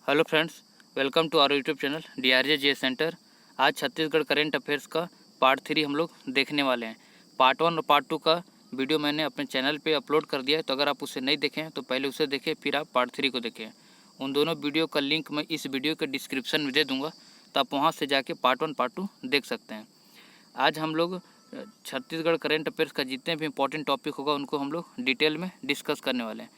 Hello friends, welcome to our YouTube channel DRJ centre. आज Chhattisgarh current affairs का part 3 हम लोग देखने वाले हैं। पार्ट 1 और पार्ट 2 का वीडियो मैंने अपने चैनल पे अपलोड कर दिया है, तो अगर आप उसे नहीं देखें तो पहले उसे देखें, फिर आप पार्ट 3 को देखें। उन दोनों वीडियो का लिंक मैं इस वीडियो के डिस्क्रिप्शन में दे दूँगा, तो आप वहाँ से जाके पार्ट 1 पार्ट 2 देख सकते हैं। आज हम लोग छत्तीसगढ़ करेंट अफेयर्स का जितने भी इंपॉर्टेंट टॉपिक होगा उनको हम लोग डिटेल में डिस्कस करने वाले हैं।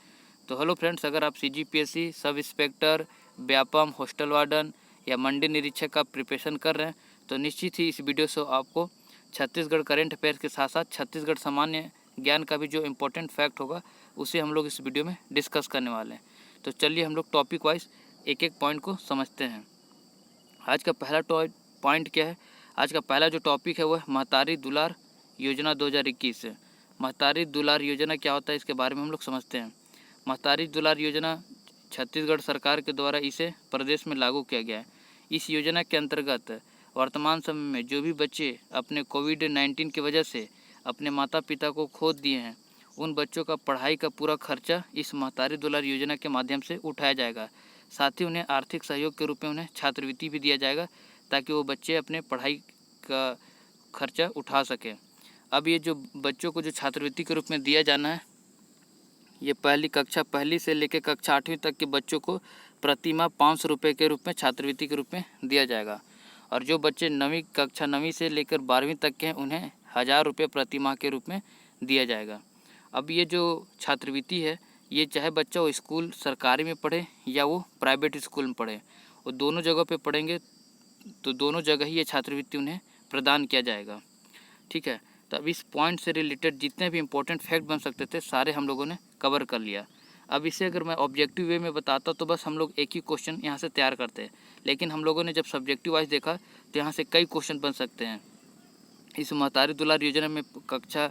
तो हेलो फ्रेंड्स, अगर आप CGPSC, sub inspector, Vyapam, hostel warden या मंडी निरीक्षक का प्रिपरेशन कर रहे हैं तो निश्चित ही इस वीडियो से आपको छत्तीसगढ़ करेंट अफेयर्स के साथ साथ छत्तीसगढ़ सामान्य ज्ञान का भी जो इम्पोर्टेंट फैक्ट होगा उसे हम लोग इस वीडियो में डिस्कस करने वाले हैं। तो चलिए हम लोग टॉपिक वाइज एक एक पॉइंट को समझते हैं। आज का पहला पॉइंट क्या है? आज का पहला जो टॉपिक है वह महतारी दुलार योजना 2021 है। महतारी दुलार योजना क्या होता है, इसके बारे में हम लोग समझते हैं। महतारी दुलार योजना छत्तीसगढ़ सरकार के द्वारा इसे प्रदेश में लागू किया गया है। इस योजना के अंतर्गत वर्तमान समय में जो भी बच्चे अपने कोविड-19 की वजह से अपने माता पिता को खो दिए हैं, उन बच्चों का पढ़ाई का पूरा खर्चा इस महतारी दुलार योजना के माध्यम से उठाया जाएगा। साथ ही उन्हें आर्थिक सहयोग के रूप में उन्हें छात्रवृत्ति भी दिया जाएगा, ताकि वो बच्चे अपने पढ़ाई का खर्चा उठा सकें। अब ये जो बच्चों को जो छात्रवृत्ति के रूप में दिया जाना है, ये पहली से लेकर कक्षा 8वीं तक के बच्चों को प्रति माह 500 रुपये के रूप में छात्रवृत्ति के रूप में दिया जाएगा। और जो बच्चे कक्षा 9वीं से लेकर 12वीं तक के हैं, उन्हें 1000 रुपये प्रति माह के रूप में दिया जाएगा। अब ये जो छात्रवृत्ति है, ये चाहे बच्चा वो स्कूल सरकारी में पढ़े या वो प्राइवेट स्कूल में पढ़े, वो दोनों जगह पे पढ़ेंगे तो दोनों जगह ही ये छात्रवृत्ति उन्हें प्रदान किया जाएगा। ठीक है, तो अब इस पॉइंट से रिलेटेड जितने भी इंपॉर्टेंट फैक्ट बन सकते थे सारे हम लोगों ने कवर कर लिया। अब इसे अगर मैं ऑब्जेक्टिव वे में बताता तो बस हम लोग एक ही क्वेश्चन यहाँ से तैयार करते हैं, लेकिन हम लोगों ने जब सब्जेक्टिव वाइज देखा तो यहाँ से कई क्वेश्चन बन सकते हैं। इस महतारी दुलार योजना में कक्षा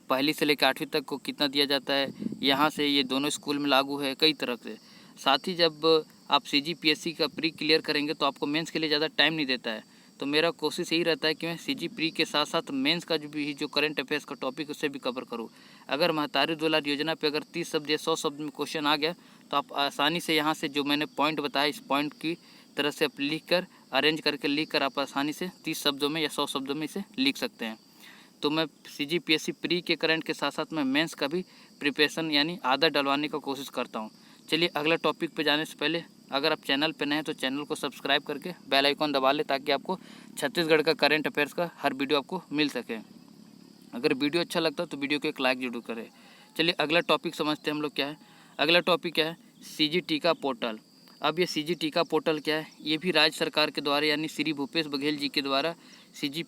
पहली से लेकर 8वीं तक को कितना दिया जाता है, यहाँ से ये दोनों स्कूल में लागू है कई तरह से। साथ ही जब आप CGPSC का प्री क्लियर करेंगे तो आपको मेंस के लिए ज़्यादा टाइम नहीं देता है, तो मेरा कोशिश यही रहता है कि मैं CG प्री के साथ साथ मेंस का जो करंट अफेयर्स का टॉपिक उससे भी कवर करूँ। अगर महतारी दुलार योजना पे अगर 30 शब्द या 100 शब्द में क्वेश्चन आ गया तो आप आसानी से यहाँ से जो मैंने पॉइंट बताया इस पॉइंट की तरह से आप लिख कर अरेंज करके लिख कर आप आसानी से 30 शब्दों में या 100 शब्दों में इसे लिख सकते हैं। तो मैं CGPSC प्री के करंट के साथ साथ मैं मेंस का भी प्रिपरेशन यानी आदत डलवाने का कोशिश करता हूँ। चलिए अगला टॉपिक पे जाने से पहले अगर आप चैनल पे नए हैं तो चैनल को सब्सक्राइब करके बेल आइकॉन दबा लें, ताकि आपको छत्तीसगढ़ का करंट अफेयर्स का हर वीडियो आपको मिल सके। अगर वीडियो अच्छा लगता है तो वीडियो को एक लाइक जरूर करें। चलिए अगला टॉपिक समझते हैं हम लोग क्या है। अगला टॉपिक क्या है? CG टीका पोर्टल। अब ये CG टीका पोर्टल क्या है? ये भी राज्य सरकार के द्वारा यानी श्री भूपेश बघेल जी के द्वारा CG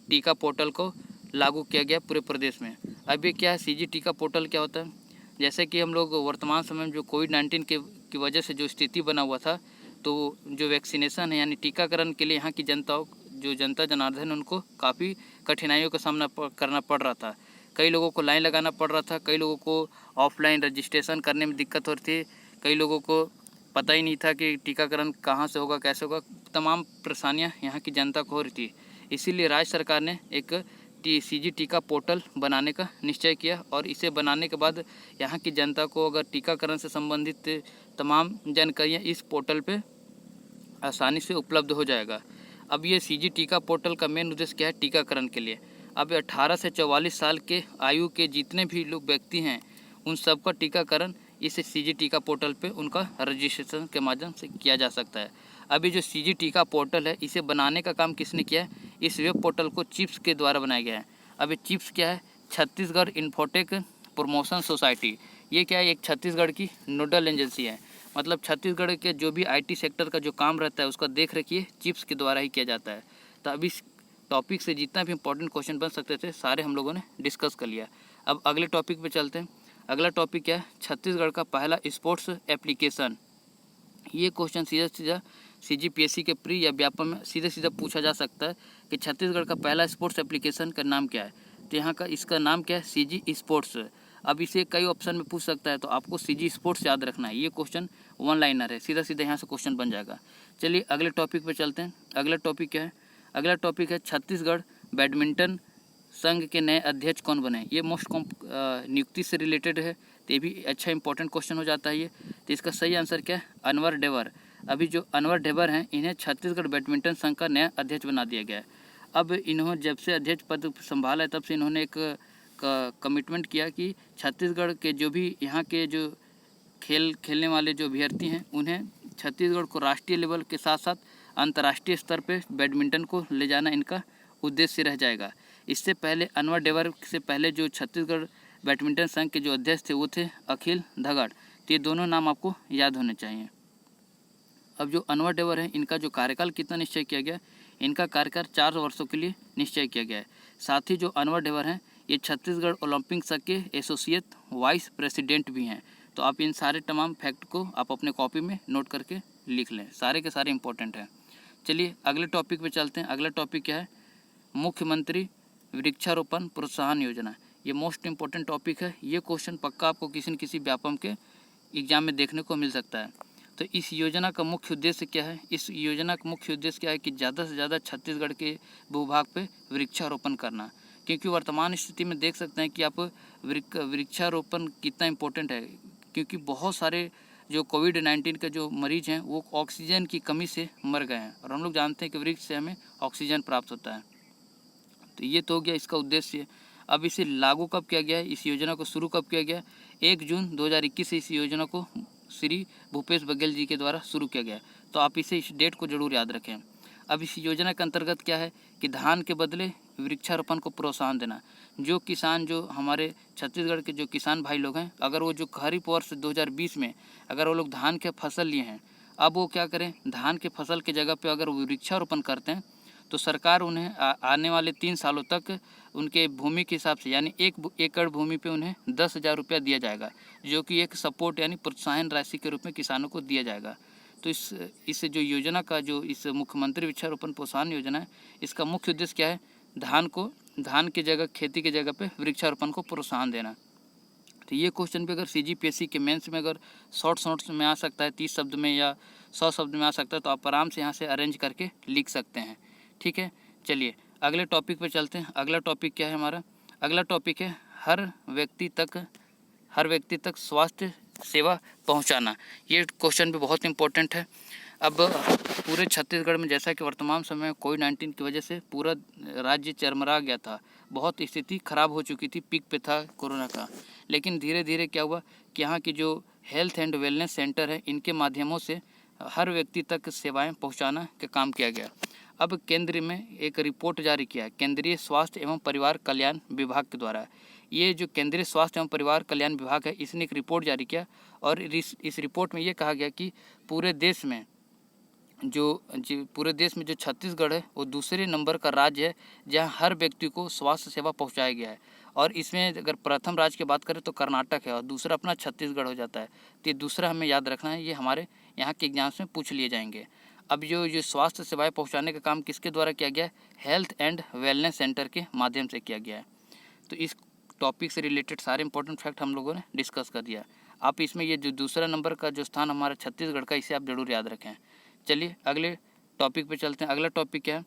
टीका पोर्टल को लागू किया गया पूरे प्रदेश में। अब ये क्या है? CG टीका पोर्टल क्या होता है? जैसे कि हम लोग वर्तमान समय में जो कोविड-19 की वजह से जो स्थिति बना हुआ था, तो जो वैक्सीनेशन है यानी टीकाकरण के लिए यहाँ की जनता जनार्दन उनको काफ़ी कठिनाइयों का सामना करना पड़ रहा था। कई लोगों को लाइन लगाना पड़ रहा था, कई लोगों को ऑफलाइन रजिस्ट्रेशन करने में दिक्कत हो रही थी, कई लोगों को पता ही नहीं था कि टीकाकरण कहाँ से होगा, कैसे होगा। तमाम परेशानियाँ यहाँ की जनता को हो रही थी। इसीलिए राज्य सरकार ने एक CG टीका पोर्टल बनाने का निश्चय किया, और इसे बनाने के बाद यहाँ की जनता को अगर टीकाकरण से संबंधित तमाम जानकारियाँ इस पोर्टल पे आसानी से उपलब्ध हो जाएगा। अब ये CG टीका पोर्टल का मेन उद्देश्य क्या है? टीकाकरण के लिए। अब 18 से 44 साल के आयु के जितने भी लोग व्यक्ति हैं उन सबका टीकाकरण इस CG टीका पोर्टल पे उनका रजिस्ट्रेशन के माध्यम से किया जा सकता है। अभी जो CG टीका पोर्टल है, इसे बनाने का काम किसने किया है? इस वेब पोर्टल को चिप्स के द्वारा बनाया गया है। अब ये चिप्स क्या है? Chhattisgarh infotech promotion society. ये क्या है? एक छत्तीसगढ़ की नोडल एजेंसी है। मतलब छत्तीसगढ़ के जो भी IT सेक्टर का जो काम रहता है उसका देख रेख चिप्स के द्वारा ही किया जाता है। तो अब इस टॉपिक से जितना भी इंपॉर्टेंट क्वेश्चन बन सकते थे सारे हम लोगों ने डिस्कस कर लिया। अब अगले टॉपिक पे चलते हैं। अगला टॉपिक क्या है? छत्तीसगढ़ का पहला स्पोर्ट्स एप्लीकेशन। ये क्वेश्चन सीधा CGPSC के प्री या व्यापम में सीधा पूछा जा सकता है कि छत्तीसगढ़ का पहला स्पोर्ट्स एप्लीकेशन का नाम क्या है? तो यहाँ का इसका नाम क्या है? CG sports. अब इसे कई ऑप्शन में पूछ सकता है, तो आपको CG स्पोर्ट्स याद रखना है। ये क्वेश्चन वन लाइनर है, सीधा यहाँ से क्वेश्चन बन जाएगा। चलिए अगले टॉपिक पे चलते हैं। अगला टॉपिक क्या है? अगला टॉपिक है छत्तीसगढ़ बैडमिंटन संघ के नए अध्यक्ष कौन बने? ये नियुक्ति से रिलेटेड है, तो ये भी अच्छा इंपॉर्टेंट क्वेश्चन हो जाता है ये। तो इसका सही आंसर क्या है? अनवर डेवर। अभी जो अनवर ढेबर हैं, इन्हें छत्तीसगढ़ बैडमिंटन संघ का नया अध्यक्ष बना दिया गया है। अब इन्होंने जब से अध्यक्ष पद संभाला है तब से इन्होंने एक कमिटमेंट किया कि छत्तीसगढ़ के जो भी यहाँ के जो खेलने वाले जो अभ्यर्थी हैं, उन्हें छत्तीसगढ़ को राष्ट्रीय लेवल के साथ साथ अंतर्राष्ट्रीय स्तर पर बैडमिंटन को ले जाना इनका उद्देश्य रह जाएगा। इससे पहले अनवर ढेबर से पहले जो छत्तीसगढ़ बैडमिंटन संघ के जो अध्यक्ष थे वो थे अखिल धगड़। तो ये दोनों नाम आपको याद होने चाहिए। अब जो अनवर ढेबर है, इनका जो कार्यकाल कितना निश्चय किया गया, इनका कार्यकाल 4 वर्षों के लिए निश्चय किया गया है। साथ ही जो अनवर ढेबर हैं, ये छत्तीसगढ़ ओलंपिक संघ के एसोसिएट वाइस प्रेसिडेंट भी हैं। तो आप इन सारे तमाम फैक्ट को आप अपने कॉपी में नोट करके लिख लें, सारे के सारे इंपॉर्टेंट हैं। चलिए अगले टॉपिक पे चलते हैं। अगला टॉपिक क्या है, मुख्यमंत्री वृक्षारोपण प्रोत्साहन योजना। ये मोस्ट इम्पोर्टेंट टॉपिक है। ये क्वेश्चन पक्का आपको किसी न किसी व्यापम के एग्जाम में देखने को मिल सकता है। तो इस योजना का मुख्य उद्देश्य क्या है? इस योजना का मुख्य उद्देश्य क्या है कि ज़्यादा से ज़्यादा छत्तीसगढ़ के भूभाग पे वृक्षारोपण करना। क्योंकि वर्तमान स्थिति में देख सकते हैं कि आप वृक्षारोपण कितना इम्पोर्टेंट है, क्योंकि बहुत सारे जो कोविड-19 के जो मरीज़ हैं वो ऑक्सीजन की कमी से मर गए हैं, और हम लोग जानते हैं कि वृक्ष से हमें ऑक्सीजन प्राप्त होता है। तो ये तो हो गया इसका उद्देश्य। अब इसे लागू कब किया गया है, इस योजना को शुरू कब किया गया? 1 जून 2021 से इस योजना को श्री भूपेश बघेल जी के द्वारा शुरू किया गया। तो आप इस डेट को जरूर याद रखें। अब इस योजना के अंतर्गत क्या है कि धान के बदले वृक्षारोपण को प्रोत्साहन देना। जो किसान, जो हमारे छत्तीसगढ़ के जो किसान भाई लोग हैं, अगर वो जो खरीफ वर्ष 2020 में अगर वो लोग धान के फसल लिए हैं, अब वो क्या करें, धान के फसल के जगह पे अगर वो वृक्षारोपण करते हैं तो सरकार उन्हें आने वाले 3 सालों तक उनके भूमि के हिसाब से, यानी 1 एकड़ भूमि पे उन्हें 10,000 रुपया दिया जाएगा, जो कि एक सपोर्ट यानी प्रोत्साहन राशि के रूप में किसानों को दिया जाएगा। तो इस जो योजना का जो इस मुख्यमंत्री वृक्षारोपण प्रोत्साहन योजना है, इसका मुख्य उद्देश्य क्या है? धान की जगह, खेती की जगह पे वृक्षारोपण को प्रोत्साहन देना। तो ये क्वेश्चन भी अगर CGPSC के मेंस में अगर शॉर्ट्स में आ सकता है, 30 शब्द में या 100 शब्द में आ सकता है, तो आप आराम से यहाँ से अरेंज करके लिख सकते हैं। ठीक है, चलिए अगले टॉपिक पे चलते हैं। अगला टॉपिक क्या है हमारा? अगला टॉपिक है हर व्यक्ति तक स्वास्थ्य सेवा पहुंचाना। ये क्वेश्चन भी बहुत इंपॉर्टेंट है। अब पूरे छत्तीसगढ़ में जैसा कि वर्तमान समय में कोविड-19 की वजह से पूरा राज्य चरमरा गया था, बहुत स्थिति खराब हो चुकी थी, पीक पे था कोरोना का। लेकिन धीरे धीरे क्या हुआ कि यहाँ की जो हेल्थ एंड वेलनेस सेंटर है, इनके माध्यमों से हर व्यक्ति तक सेवाएं पहुंचाना का काम किया गया। अब केंद्र में एक रिपोर्ट जारी किया है केंद्रीय स्वास्थ्य एवं परिवार कल्याण विभाग के द्वारा। ये जो केंद्रीय स्वास्थ्य एवं परिवार कल्याण विभाग है, इसने एक रिपोर्ट जारी किया, और इस रिपोर्ट में ये कहा गया कि पूरे देश में जो छत्तीसगढ़ है वो दूसरे नंबर का राज्य है जहां हर व्यक्ति को स्वास्थ्य सेवा पहुंचाया गया है। और इसमें अगर प्रथम राज्य की बात करें तो कर्नाटक है, और दूसरा अपना छत्तीसगढ़ हो जाता है। तो ये दूसरा हमें याद रखना है, ये हमारे यहाँ के एग्जाम्स में पूछ लिए जाएंगे। अब जो स्वास्थ्य सेवाएं पहुँचाने का काम किसके द्वारा किया गया है? हेल्थ एंड वेलनेस सेंटर के माध्यम से किया गया है। तो इस टॉपिक से रिलेटेड सारे इंपॉर्टेंट फैक्ट हम लोगों ने डिस्कस कर दिया। आप इसमें ये जो दूसरा नंबर का जो स्थान हमारा छत्तीसगढ़ का, इसे आप जरूर याद रखें। चलिए अगले टॉपिक पे चलते हैं। अगला टॉपिक क्या है?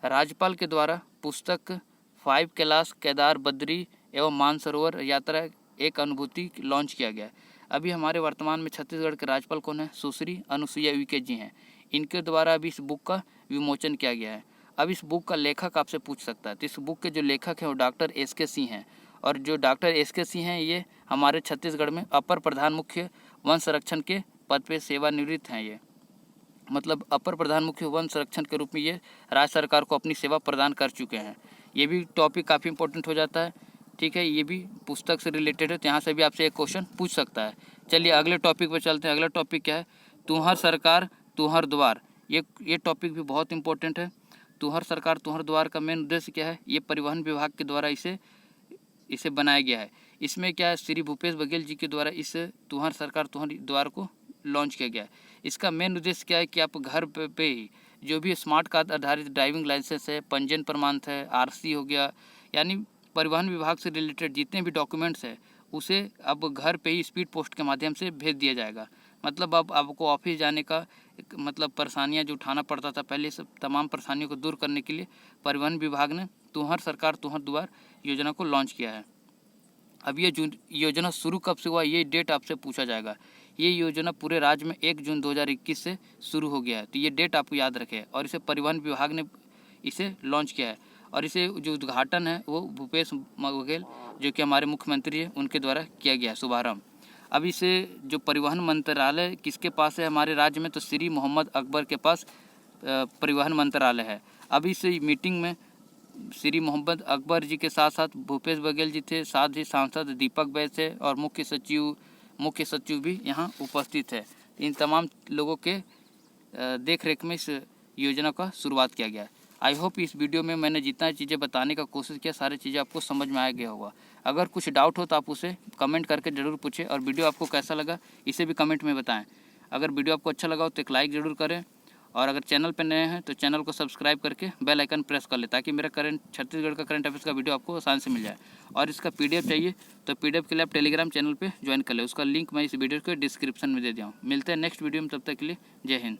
राज्यपाल के द्वारा पुस्तक 5 कैलाश केदार बद्री एवं मानसरोवर यात्रा एक अनुभूति लॉन्च किया गया। अभी हमारे वर्तमान में छत्तीसगढ़ के राज्यपाल कौन है? सुश्री अनुसुईया उइके जी हैं। इनके द्वारा अभी इस बुक का विमोचन किया गया है। अब इस बुक का लेखक आपसे पूछ सकता है, तो इस बुक के जो लेखक हैं वो डॉक्टर SK सिंह हैं। और जो डॉक्टर SK सिंह हैं, ये हमारे छत्तीसगढ़ में अपर प्रधान मुख्य वन संरक्षण के पद पे सेवानिवृत्त हैं। ये मतलब अपर प्रधान मुख्य वन संरक्षण के रूप में ये राज्य सरकार को अपनी सेवा प्रदान कर चुके हैं। ये भी टॉपिक काफ़ी इंपॉर्टेंट हो जाता है। ठीक है, ये भी पुस्तक से रिलेटेड है, तो यहाँ से भी आपसे एक क्वेश्चन पूछ सकता है। चलिए अगले टॉपिक पर चलते हैं। अगला टॉपिक क्या है? तुम्हार सरकार तुम्हार द्वार। ये टॉपिक भी बहुत इंपॉर्टेंट है। तुम्हार सरकार तुम्हार द्वार का मेन उद्देश्य क्या है? ये परिवहन विभाग के द्वारा इसे बनाया गया है। इसमें क्या है, श्री भूपेश बघेल जी के द्वारा इस तुम्हार सरकार तुम्हार द्वार को लॉन्च किया गया है। इसका मेन उद्देश्य क्या है कि आप घर पे ही जो भी स्मार्ट कार्ड आधारित ड्राइविंग लाइसेंस है, पंजीयन प्रमाण है, RC हो गया, यानी परिवहन विभाग से रिलेटेड जितने भी डॉक्यूमेंट्स है, उसे अब घर पे ही स्पीड पोस्ट के माध्यम से भेज दिया जाएगा। मतलब अब आपको ऑफिस जाने का मतलब परेशानियां जो उठाना पड़ता था पहले, सब तमाम परेशानियों को दूर करने के लिए परिवहन विभाग ने तुम्हार सरकार तुम्हार द्वार योजना को लॉन्च किया है। अब ये योजना शुरू कब से हुआ, ये डेट आपसे पूछा जाएगा। ये योजना पूरे राज्य में 1 जून 2021 से शुरू हो गया है। तो ये डेट आपको याद रखें। और इसे परिवहन विभाग ने इसे लॉन्च किया है और इसे जो उद्घाटन है वो भूपेश बघेल जो कि हमारे मुख्यमंत्री हैं उनके द्वारा किया गया शुभारम्भ। अब इसे जो परिवहन मंत्रालय किसके पास है हमारे राज्य में, तो श्री मोहम्मद अकबर के पास परिवहन मंत्रालय है। अब इस मीटिंग में श्री मोहम्मद अकबर जी के साथ साथ भूपेश बघेल जी थे, साथ ही सांसद दीपक बैस थे और मुख्य सचिव भी यहाँ उपस्थित है। इन तमाम लोगों के देख रेख में इस योजना का शुरुआत किया गया है। आई होप इस वीडियो में मैंने जितना चीज़ें बताने का कोशिश किया सारी चीज़ें आपको समझ में आ गया होगा। अगर कुछ डाउट हो तो आप उसे कमेंट करके ज़रूर पूछें और वीडियो आपको कैसा लगा इसे भी कमेंट में बताएं। अगर वीडियो आपको अच्छा लगा हो तो एक लाइक ज़रूर करें और अगर चैनल पर नए हैं तो चैनल को सब्सक्राइब करके बेल आइकन प्रेस कर ले ताकि मेरा छत्तीसगढ़ का करंट अफेयर्स का वीडियो आपको आसान से मिल जाए। और इसका PDF चाहिए तो PDF के लिए आप टेलीग्राम चैनल पर ज्वाइन कर ले, उसका लिंक मैं इस वीडियो के डिस्क्रिप्शन में दे दिया हूँ। मिलते हैं नेक्स्ट वीडियो में, तब तक के लिए जय हिंद।